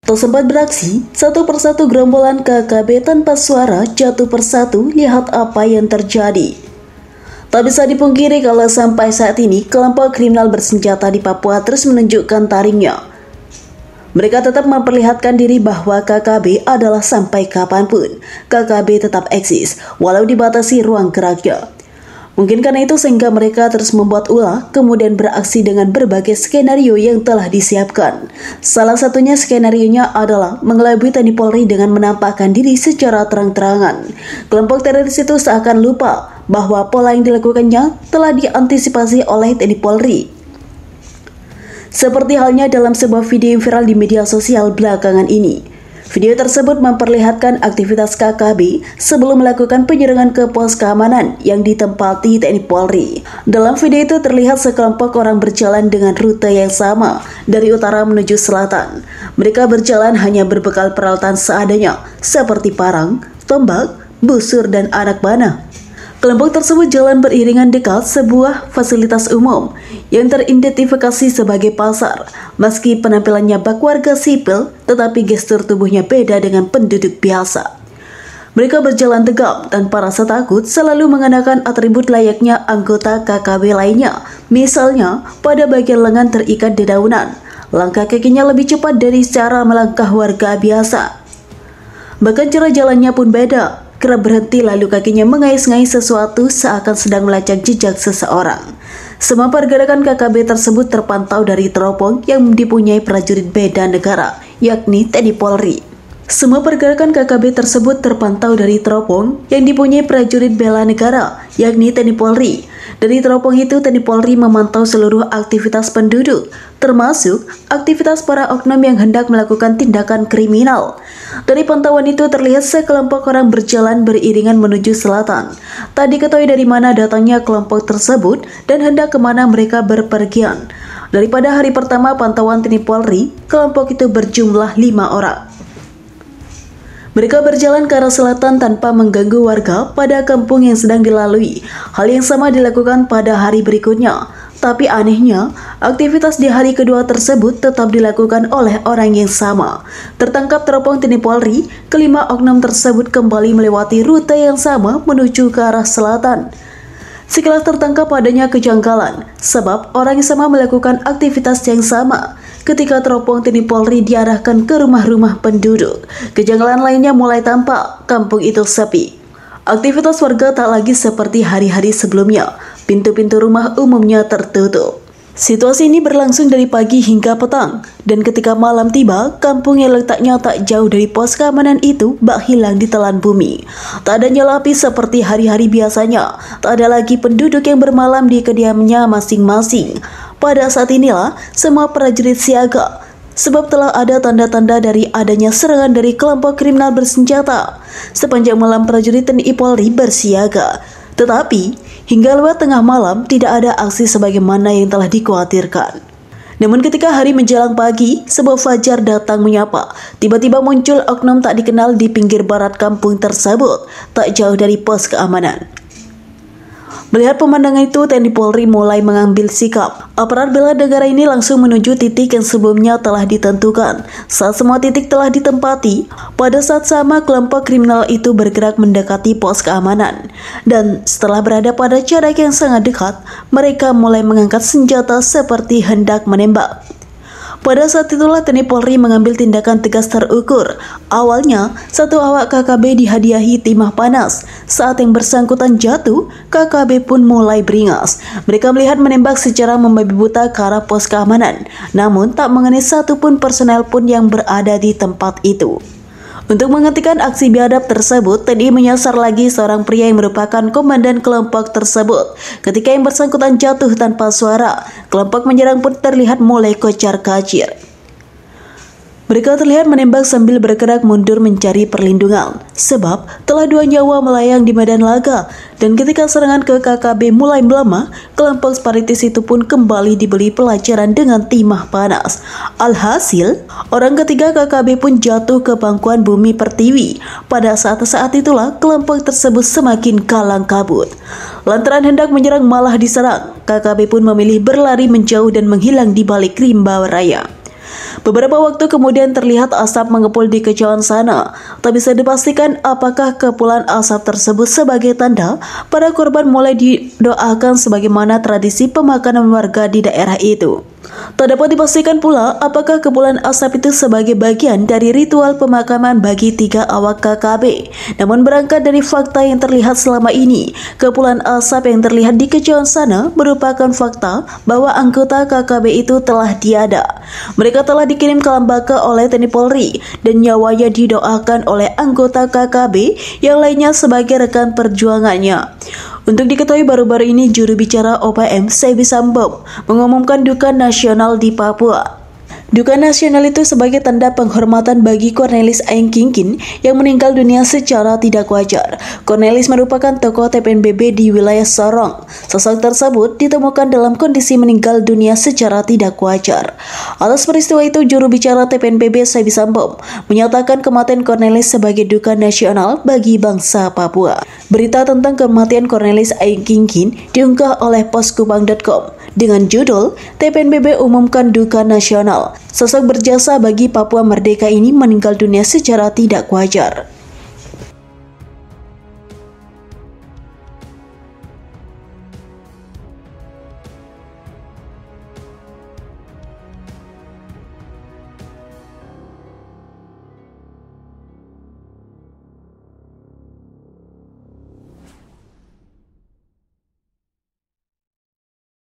Tak sempat beraksi, satu persatu gerombolan KKB tanpa suara jatuh persatu. Lihat apa yang terjadi. Tak bisa dipungkiri kalau sampai saat ini kelompok kriminal bersenjata di Papua terus menunjukkan taringnya. Mereka tetap memperlihatkan diri bahwa KKB adalah sampai kapanpun KKB tetap eksis walau dibatasi ruang geraknya. Mungkin karena itu sehingga mereka terus membuat ulah kemudian beraksi dengan berbagai skenario yang telah disiapkan. Salah satunya skenarionya adalah mengelabui TNI Polri dengan menampakkan diri secara terang-terangan. Kelompok teroris itu seakan lupa bahwa pola yang dilakukannya telah diantisipasi oleh TNI Polri. Seperti halnya dalam sebuah video yang viral di media sosial belakangan ini. Video tersebut memperlihatkan aktivitas KKB sebelum melakukan penyerangan ke pos keamanan yang ditempati TNI Polri. Dalam video itu terlihat sekelompok orang berjalan dengan rute yang sama dari utara menuju selatan. Mereka berjalan hanya berbekal peralatan seadanya seperti parang, tombak, busur, dan anak panah. Kelompok tersebut jalan beriringan dekat sebuah fasilitas umum yang teridentifikasi sebagai pasar. Meski penampilannya bak warga sipil, tetapi gestur tubuhnya beda dengan penduduk biasa. Mereka berjalan tegap tanpa rasa takut, selalu mengenakan atribut layaknya anggota KKB lainnya. Misalnya, pada bagian lengan terikat dedaunan. Langkah kakinya lebih cepat dari cara melangkah warga biasa. Bahkan cara jalannya pun beda. Kerap berhenti lalu kakinya mengais-ngais sesuatu seakan sedang melacak jejak seseorang. Semua pergerakan KKB tersebut terpantau dari teropong yang dipunyai prajurit beda negara, yakni TNI Polri. Semua pergerakan KKB tersebut terpantau dari teropong yang dipunyai prajurit bela negara, yakni TNI Polri. Dari teropong itu, TNI Polri memantau seluruh aktivitas penduduk, termasuk aktivitas para oknum yang hendak melakukan tindakan kriminal. Dari pantauan itu terlihat sekelompok orang berjalan beriringan menuju selatan. Tak diketahui dari mana datangnya kelompok tersebut dan hendak kemana mereka berpergian. Daripada hari pertama pantauan TNI Polri, kelompok itu berjumlah 5 orang. Mereka berjalan ke arah selatan tanpa mengganggu warga pada kampung yang sedang dilalui. Hal yang sama dilakukan pada hari berikutnya. Tapi anehnya, aktivitas di hari kedua tersebut tetap dilakukan oleh orang yang sama. Tertangkap teropong TNI Polri, kelima oknum tersebut kembali melewati rute yang sama menuju ke arah selatan. Sekilas tertangkap adanya kejanggalan, sebab orang yang sama melakukan aktivitas yang sama. Ketika teropong TNI Polri diarahkan ke rumah-rumah penduduk, kejanggalan lainnya mulai tampak, kampung itu sepi. Aktivitas warga tak lagi seperti hari-hari sebelumnya, pintu-pintu rumah umumnya tertutup. Situasi ini berlangsung dari pagi hingga petang, dan ketika malam tiba, kampung yang letaknya tak jauh dari pos keamanan itu bak hilang ditelan bumi. Tak ada nyala api seperti hari-hari biasanya, tak ada lagi penduduk yang bermalam di kediamannya masing-masing. Pada saat inilah, semua prajurit siaga, sebab telah ada tanda-tanda dari adanya serangan dari kelompok kriminal bersenjata. Sepanjang malam prajurit TNI Polri bersiaga, tetapi hingga lewat tengah malam tidak ada aksi sebagaimana yang telah dikhawatirkan. Namun ketika hari menjelang pagi, sebuah fajar datang menyapa. Tiba-tiba muncul oknum tak dikenal di pinggir barat kampung tersebut, tak jauh dari pos keamanan. Melihat pemandangan itu, TNI Polri mulai mengambil sikap. Aparat bela negara ini langsung menuju titik yang sebelumnya telah ditentukan. Saat semua titik telah ditempati, pada saat sama kelompok kriminal itu bergerak mendekati pos keamanan. Dan setelah berada pada jarak yang sangat dekat, mereka mulai mengangkat senjata seperti hendak menembak. Pada saat itulah TNI Polri mengambil tindakan tegas terukur. Awalnya, satu awak KKB dihadiahi timah panas. Saat yang bersangkutan jatuh, KKB pun mulai beringas. Mereka melihat menembak secara membabi buta ke arah pos keamanan, namun tak mengenai satupun personel pun yang berada di tempat itu. Untuk menghentikan aksi biadab tersebut, TNI menyasar lagi seorang pria yang merupakan komandan kelompok tersebut. Ketika yang bersangkutan jatuh tanpa suara, kelompok menyerang pun terlihat mulai kocar-kacir. Mereka terlihat menembak sambil bergerak mundur mencari perlindungan, sebab telah 2 nyawa melayang di medan laga. Dan ketika serangan ke KKB mulai melemah, kelompok separatis itu pun kembali diberi pelajaran dengan timah panas. Alhasil, orang ketiga KKB pun jatuh ke pangkuan bumi pertiwi. Pada saat-saat itulah, kelompok tersebut semakin kalang kabut. Lantaran hendak menyerang malah diserang, KKB pun memilih berlari menjauh dan menghilang di balik rimba raya. Beberapa waktu kemudian terlihat asap mengepul di kejauhan sana. Tak bisa dipastikan apakah kepulan asap tersebut sebagai tanda para korban mulai didoakan sebagaimana tradisi pemakaman warga di daerah itu. Tak dapat dipastikan pula apakah kepulan asap itu sebagai bagian dari ritual pemakaman bagi 3 awak KKB. Namun berangkat dari fakta yang terlihat selama ini, kepulan asap yang terlihat di kejauhan sana merupakan fakta bahwa anggota KKB itu telah tiada. Mereka telah dikirim ke Lembaka oleh TNI Polri dan nyawanya didoakan oleh anggota KKB yang lainnya sebagai rekan perjuangannya. Untuk diketahui baru-baru ini juru bicara OPM Sebi Sambom mengumumkan duka nasional di Papua. Duka nasional itu sebagai tanda penghormatan bagi Cornelis Aing Kingkin yang meninggal dunia secara tidak wajar. Cornelis merupakan tokoh TPNBB di wilayah Sorong. Sosok tersebut ditemukan dalam kondisi meninggal dunia secara tidak wajar. Atas peristiwa itu, juru bicara TPNBB Sebi Sambom menyatakan kematian Cornelis sebagai duka nasional bagi bangsa Papua. Berita tentang kematian Cornelis Aing Kingkin diunggah oleh poskupang.com dengan judul TPNBB umumkan duka nasional. Sosok berjasa bagi Papua Merdeka ini meninggal dunia secara tidak wajar.